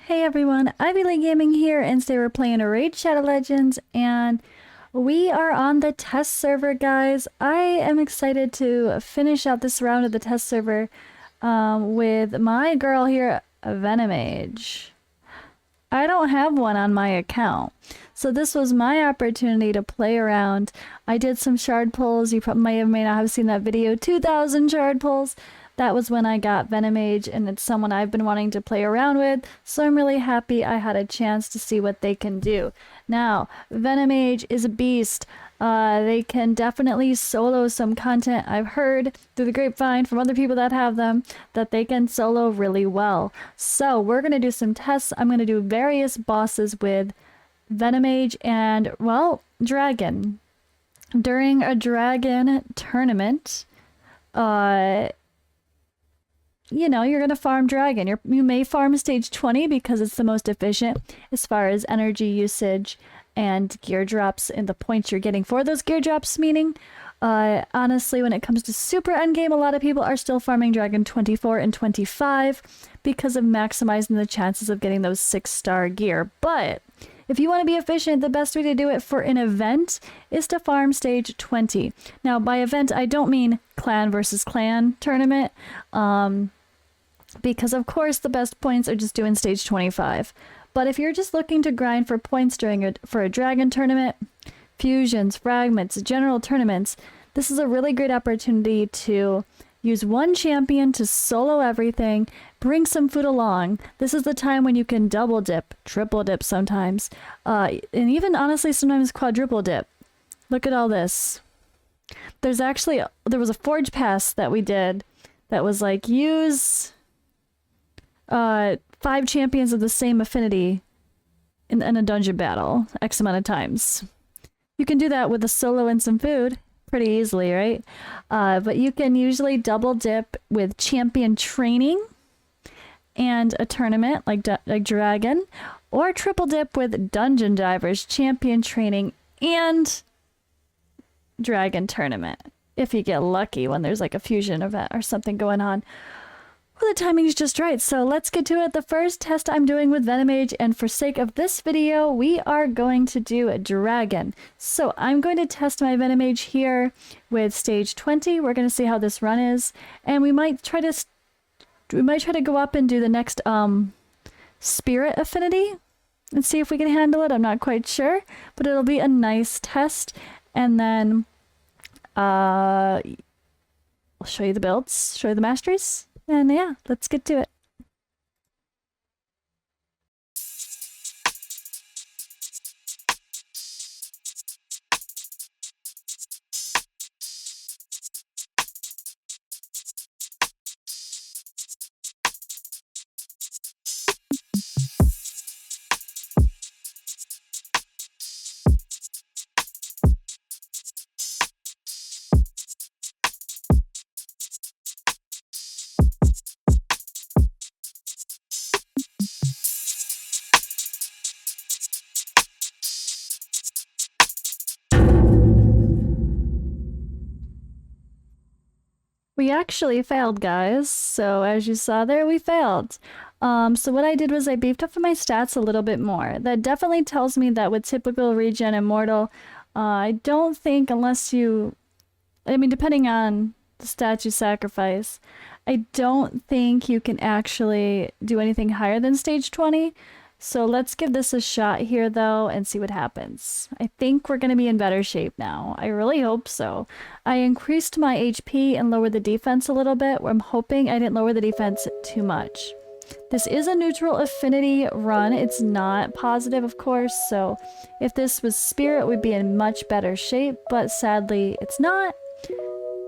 Hey everyone, Ivy League Gaming here, and today we're playing Raid Shadow Legends, and we are on the test server, guys. I am excited to finish out this round of the test server with my girl here, VENOMAGE. I don't have one on my account, so this was my opportunity to play around. I did some shard pulls. You may not have seen that video, 2,000 shard pulls. That was when I got VENOMAGE, and it's someone I've been wanting to play around with, so I'm really happy I had a chance to see what they can do. Now, VENOMAGE is a beast. They can definitely solo some content. I've heard through the grapevine from other people that have them that they can solo really well. So we're going to do some tests. I'm going to do various bosses with VENOMAGE and, well, Dragon. During a Dragon tournament, you know, you're going to farm Dragon. You may farm stage 20 because it's the most efficient as far as energy usage and gear drops and the points you're getting for those gear drops, meaning, honestly, when it comes to super endgame, a lot of people are still farming Dragon 24 and 25 because of maximizing the chances of getting those 6-star gear. But if you want to be efficient, the best way to do it for an event is to farm stage 20. Now, by event, I don't mean clan versus clan tournament, because of course the best points are just doing stage 25. But if you're just looking to grind for points for a Dragon tournament, fusions, fragments, general tournaments, this is a really great opportunity to use one champion to solo everything, bring some food along. This is the time when you can double dip, triple dip sometimes, and even honestly sometimes quadruple dip. Look at all this. There was a forge pass that we did that was like, use 5 champions of the same affinity in a dungeon battle X amount of times. You can do that with a solo and some food pretty easily, right? But you can usually double dip with champion training and a tournament like Dragon, or triple dip with dungeon divers, champion training, and Dragon tournament if you get lucky when there's like a fusion event or something going on. Well, the timing's just right, so let's get to it. The first test I'm doing with VENOMAGE, and for sake of this video, we are going to do a Dragon. So I'm going to test my VENOMAGE here with stage 20. We're going to see how this run is, and we might try to go up and do the next spirit affinity and see if we can handle it. I'm not quite sure, but it'll be a nice test. And then I'll show you the builds, show you the masteries. And yeah, let's get to it. We actually failed, guys. So as you saw there, we failed. So what I did was I beefed up my stats a little bit more. That definitely tells me that with typical regen immortal, I don't think unless you, I mean, depending on the stats you sacrifice, I don't think you can actually do anything higher than stage 20. So let's give this a shot here, though, and see what happens. I think we're going to be in better shape now. I really hope so. I increased my HP and lowered the defense a little bit. I'm hoping I didn't lower the defense too much. This is a neutral affinity run. It's not positive, of course, so if this was spirit, we'd be in much better shape, but sadly, it's not.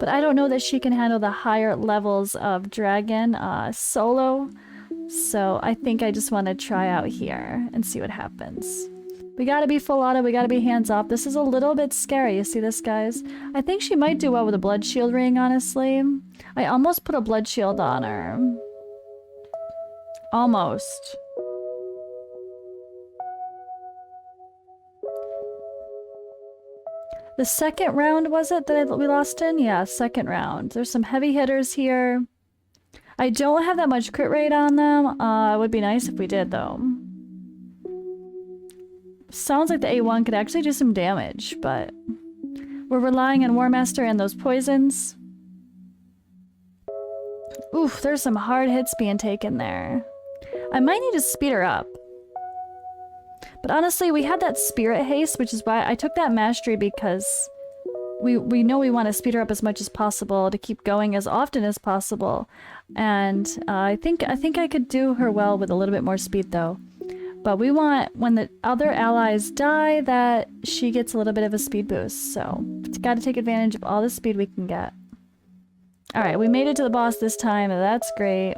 But I don't know that she can handle the higher levels of Dragon solo. So I think I just want to try out here and see what happens. We gotta be full auto, we gotta be hands off. This is a little bit scary, you see this, guys? I think she might do well with a blood shield ring, honestly. I almost put a blood shield on her. Almost. The second round, was it, that we lost in? Yeah, second round. There's some heavy hitters here. I don't have that much crit rate on them. It would be nice if we did, though. Sounds like the A1 could actually do some damage, but we're relying on War Master and those poisons. Oof, there's some hard hits being taken there. I might need to speed her up. But honestly, we had that spirit haste, which is why I took that mastery, because we know we want to speed her up as much as possible to keep going as often as possible. And I think I could do her well with a little bit more speed though. But we want, when the other allies die, that she gets a little bit of a speed boost. So got to take advantage of all the speed we can get. Alright, we made it to the boss this time. That's great.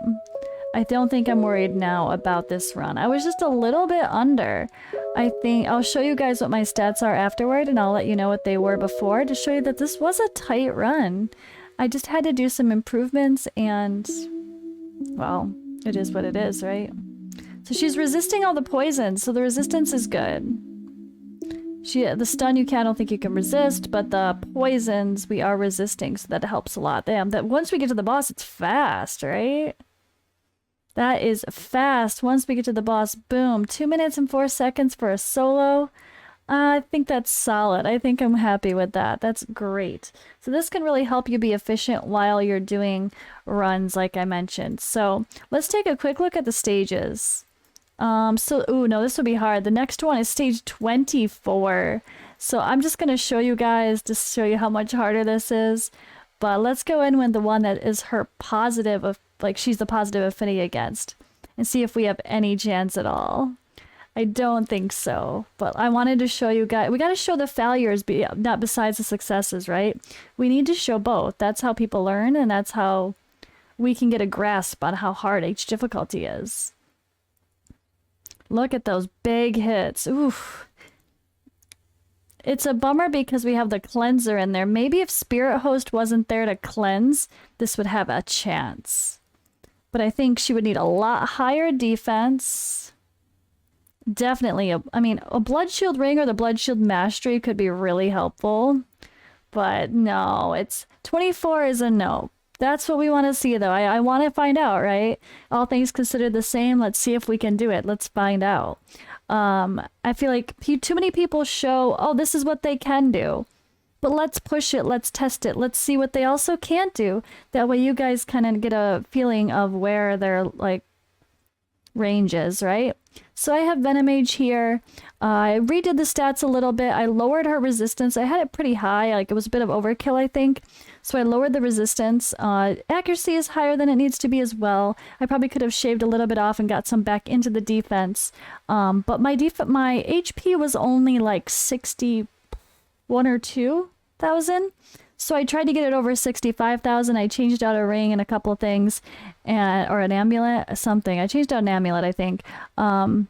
I don't think I'm worried now about this run. I was just a little bit under. I think I'll show you guys what my stats are afterward, and I'll let you know what they were before to show you that this was a tight run. I just had to do some improvements, and well, it is what it is, right? So she's resisting all the poisons, so the resistance is good. The stun I don't think you can resist, but the poisons we are resisting, so that helps a lot. Damn, that once we get to the boss, it's fast, right? That is fast. Once we get to the boss, boom. 2 minutes and 4 seconds for a solo. I think that's solid. I think I'm happy with that. That's great. So this can really help you be efficient while you're doing runs, like I mentioned. So let's take a quick look at the stages. Ooh, no, this will be hard. The next one is stage 24. So I'm just going to show you guys, just show you how much harder this is. But let's go in with the one that is her positive, like she's the positive affinity against, and see if we have any chance at all. I don't think so, but I wanted to show you guys. We got to show the failures, not besides the successes, right? We need to show both. That's how people learn, and that's how we can get a grasp on how hard each difficulty is. Look at those big hits. Oof. It's a bummer because we have the cleanser in there. Maybe if Spirit Host wasn't there to cleanse, this would have a chance. But I think she would need a lot higher defense. Definitely, I mean, a Blood Shield Ring or the Blood Shield Mastery could be really helpful. But no, it's 24 is a no. That's what we want to see, though. I want to find out, right? All things considered the same. Let's see if we can do it. Let's find out. I feel like too many people show, oh, this is what they can do. But let's push it. Let's test it. Let's see what they also can't do. That way you guys kind of get a feeling of where their, like, range is, right? So I have VENOMAGE here. I redid the stats a little bit. I lowered her resistance. I had it pretty high. Like, it was a bit of overkill, I think. So I lowered the resistance. Accuracy is higher than it needs to be as well. I probably could have shaved a little bit off and got some back into the defense. But my HP was only like 61 or 2,000. So I tried to get it over 65,000. I changed out a ring and a couple of things, or an amulet, something. I changed out an amulet, I think. And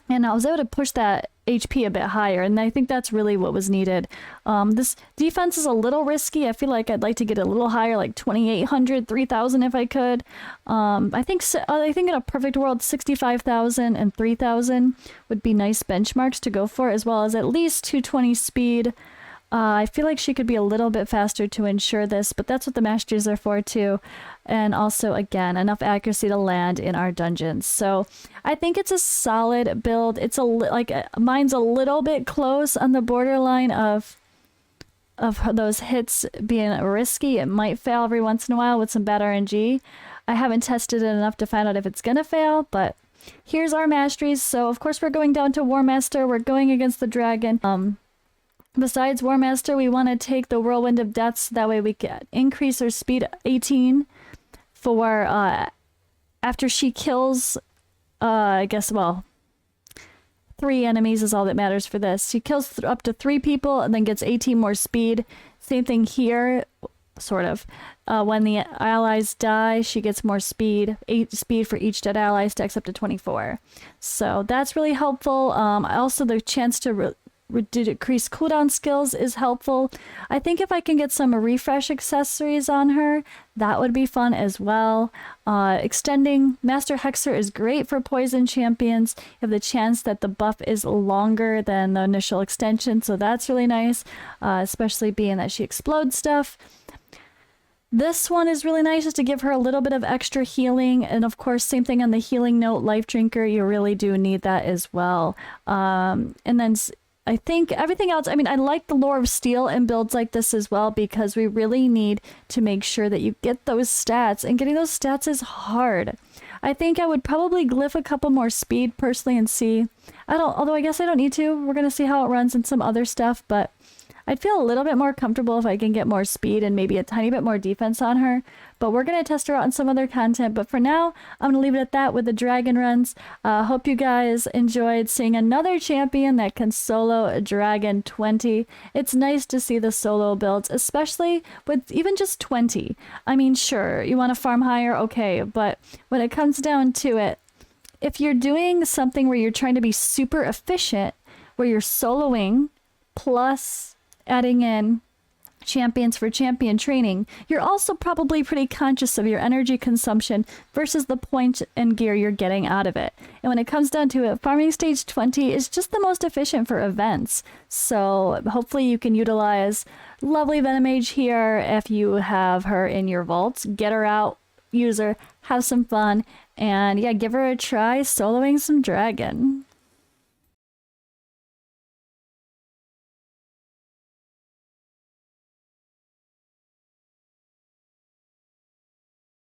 I was able to push that HP a bit higher, and I think that's really what was needed. This defense is a little risky. I feel like I'd like to get a little higher, like 2,800, 3,000 if I could. I think in a perfect world, 65,000 and 3,000 would be nice benchmarks to go for, as well as at least 220 speed. I feel like she could be a little bit faster to ensure this, but that's what the masteries are for too. And also, again, enough accuracy to land in our dungeons. So I think it's a solid build. It's mine's a little bit close on the borderline of those hits being risky. It might fail every once in a while with some bad RNG. I haven't tested it enough to find out if it's gonna fail, but here's our masteries. So of course we're going down to War Master. We're going against the dragon. Besides War Master, we want to take the Whirlwind of Death, so that way we can increase her speed 18 for after she kills, I guess, well, 3 enemies is all that matters for this. She kills up to 3 people and then gets 18 more speed. Same thing here, sort of. When the allies die, she gets more speed. 8 speed for each dead ally, stacks up to 24. So that's really helpful. Also, the chance to decrease cooldown skills is helpful. I think if I can get some refresh accessories on her, that would be fun as well. Extending Master Hexer is great for poison champions. You have the chance that the buff is longer than the initial extension, so that's really nice, especially being that she explodes stuff. This one is really nice just to give her a little bit of extra healing. And of course, same thing on the healing note, Life Drinker, you really do need that as well. And then I think everything else, I mean, I like the Lore of Steel in builds like this as well, because we really need to make sure that you get those stats, and getting those stats is hard. I think I would probably glyph a couple more speed personally and see. Although I guess I don't need to. We're going to see how it runs in some other stuff, but I'd feel a little bit more comfortable if I can get more speed and maybe a tiny bit more defense on her. But we're going to test her out in some other content. But for now, I'm going to leave it at that with the dragon runs. Hope you guys enjoyed seeing another champion that can solo a dragon 20. It's nice to see the solo builds, especially with even just 20. I mean, sure, you want to farm higher, okay. But when it comes down to it, if you're doing something where you're trying to be super efficient, where you're soloing plus adding in champions for champion training, you're also probably pretty conscious of your energy consumption versus the point and gear you're getting out of it. And when it comes down to it, farming stage 20 is just the most efficient for events. So hopefully you can utilize lovely VENOMAGE here if you have her in your vaults. Get her out, use her, have some fun, and yeah, give her a try soloing some dragon.